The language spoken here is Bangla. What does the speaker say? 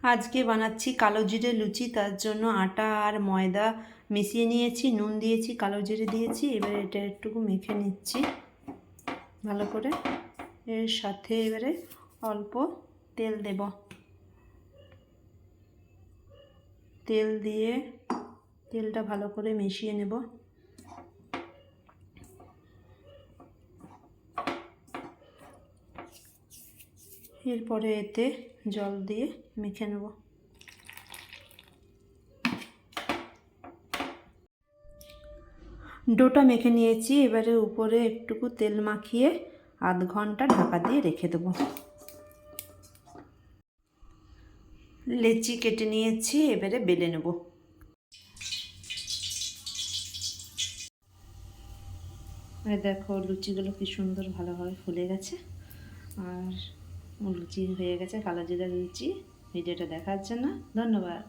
আজকে বানাচ্ছি কালো জিরে লুচি। তার জন্য আটা আর ময়দা মিশিয়ে নিয়েছি, নুন দিয়েছি, কালো জিরে দিয়েছি। এবারে এটা একটু মেখে নিচ্ছি ভালো করে। এর সাথে এবারে অল্প তেল দেব। তেল দিয়ে তেলটা ভালো করে মিশিয়ে নেব। এরপরে এতে জল দিয়ে মেখে নেব। ডোটা মেখে নিয়েছি। এবারে উপরে একটুকু তেল মাখিয়ে আধ ঘন্টা ঢাকা দিয়ে রেখে দেবো। লেচি কেটে নিয়েছি, এবারে বেলে নেব। এই দেখো লুচিগুলো কি সুন্দর ভালোভাবে ফুলে গেছে আর লুচি হয়ে গেছে, কালো জিরা লুচি। ভিডিওটা দেখার জন্য ধন্যবাদ।